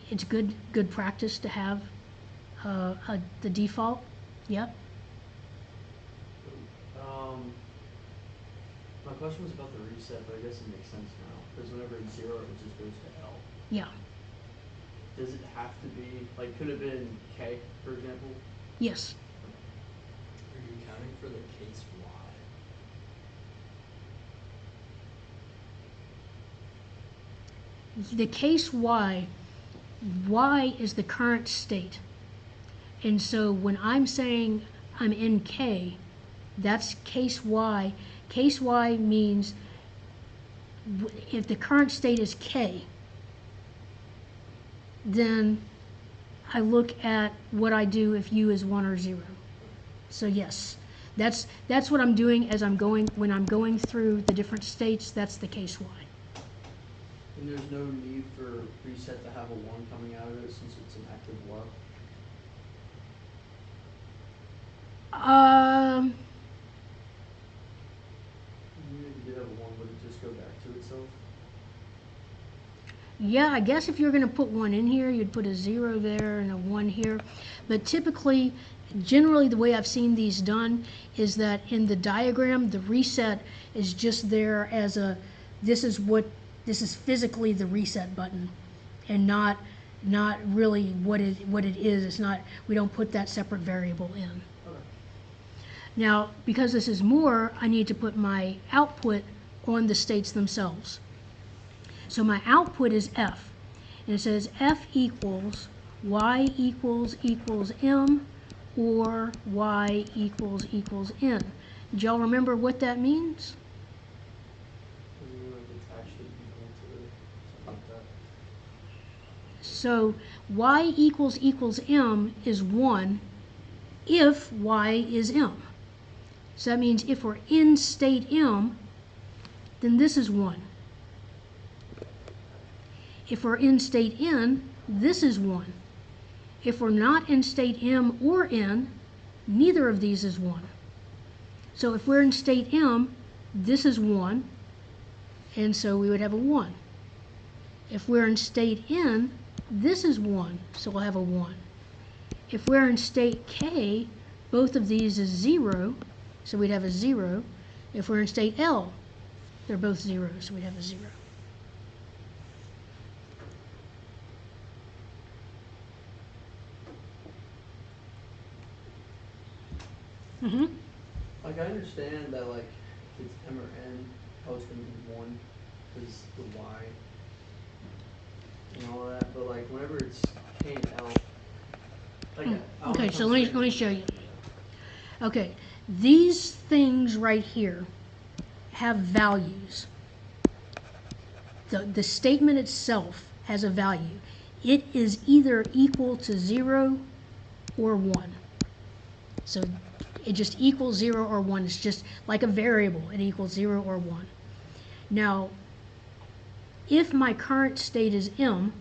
it's good practice to have the default. Yep. My question was about the reset, but I guess it makes sense now. Because whenever it's 0, it just goes to L. Yeah. Does it have to be, like, could it have been K, for example? Yes. Are you accounting for the case Y? The case Y is the current state. And so when I'm saying I'm in K, that's case Y. Case Y means if the current state is K, then I look at what I do if U is 1 or 0. So yes, that's what I'm doing when I'm going through the different states. That's the case Y. And there's no need for reset to have a 1 coming out of it since it's an active low? Even if you did have a 1, would it just go back to itself? Yeah, I guess if you're going to put 1 in here, you'd put a 0 there and a 1 here. But typically, generally the way I've seen these done is that in the diagram, the reset is just there as a, this is physically the reset button, and not really what it is. It's not, we don't put that separate variable in. Okay. Now, because this is more, I need to put my output on the states themselves. So my output is F, and it says F equals Y equals M, or Y equals N. Do y'all remember what that means? Does it like attach the equal to it? Something like that? So Y equals M is 1 if Y is M. So that means if we're in state M, then this is 1. If we're in state N, this is 1. If we're not in state M or N, neither of these is 1. So if we're in state M, this is 1, and so we would have a 1. If we're in state N, this is 1, so we'll have a 1. If we're in state K, both of these is 0, so we'd have a 0. If we're in state L, they're both 0, so we'd have a 0. Mm-hmm. Like, I understand that, like, if it's M or N, how it's gonna be one, cause the Y, and all that, but like, whenever it's K and L, like, I don't Okay, know so if I'm let me saying- show you. Okay, these things right here have values. The statement itself has a value. It is either equal to 0 or 1. So it just equals 0 or 1. It's just like a variable. It equals 0 or 1. Now, if my current state is M,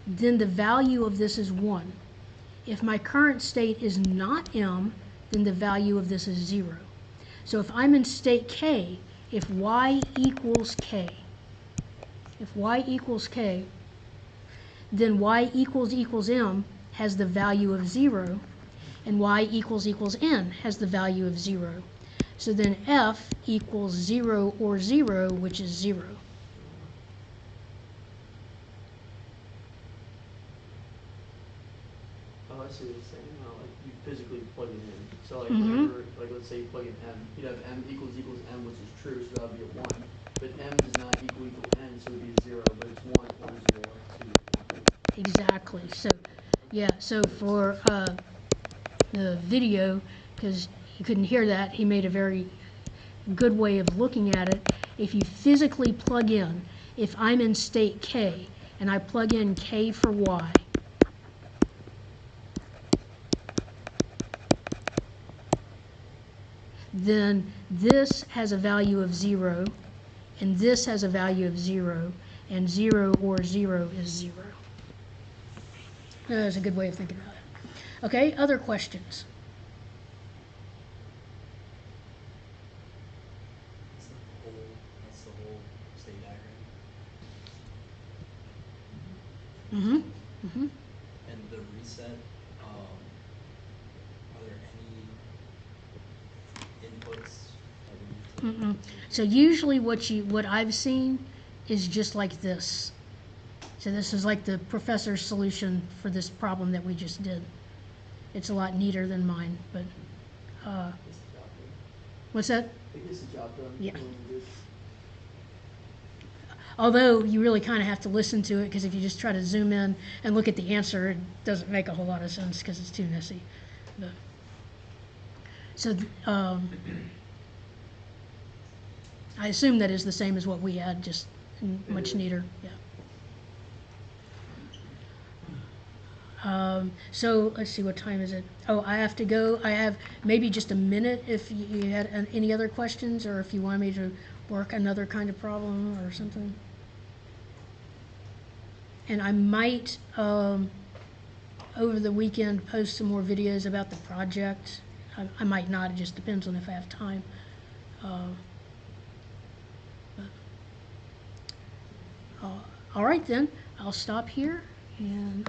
then the value of this is 1. If my current state is not M, then the value of this is 0. So if I'm in state K, if y equals K, then y equals M has the value of 0, and y equals N has the value of 0. So then F equals 0 or 0, which is 0. Oh, I see what you're saying, now, like, you physically plug it in, so like, Mhm. whenever, like, let's say you plug in M, you'd have M equals M, which is true, so that would be a 1, but M does not equal N, so it would be 0, but it's 1 or 0, 2. Exactly. So, yeah, so for the video, because you couldn't hear that, he made a very good way of looking at it. If you physically plug in, if I'm in state K and I plug in K for Y, then this has a value of 0, and this has a value of 0, and 0 or 0 is 0. That's a good way of thinking about it. Okay, other questions? That's the whole state diagram. Mm-hmm. Mm-hmm. And the reset, are there any inputs that we need to? Mm-mm. So usually what I've seen is just like this. So this is like the professor's solution for this problem that we just did. It's a lot neater than mine, but Gets the job done. what's that? It gets the job done. Yeah. when we do. Although you really kind of have to listen to it, because if you just try to zoom in and look at the answer, it doesn't make a whole lot of sense because it's too messy. But, so I assume that is the same as what we had, just much is. neater. Yeah. So let's see, what time is it? Oh, I have to go. I have maybe just a minute if you had any other questions, or if you want me to work another kind of problem or something. And I might, over the weekend, post some more videos about the project. I might not, it just depends on if I have time. But, all right then, I'll stop here and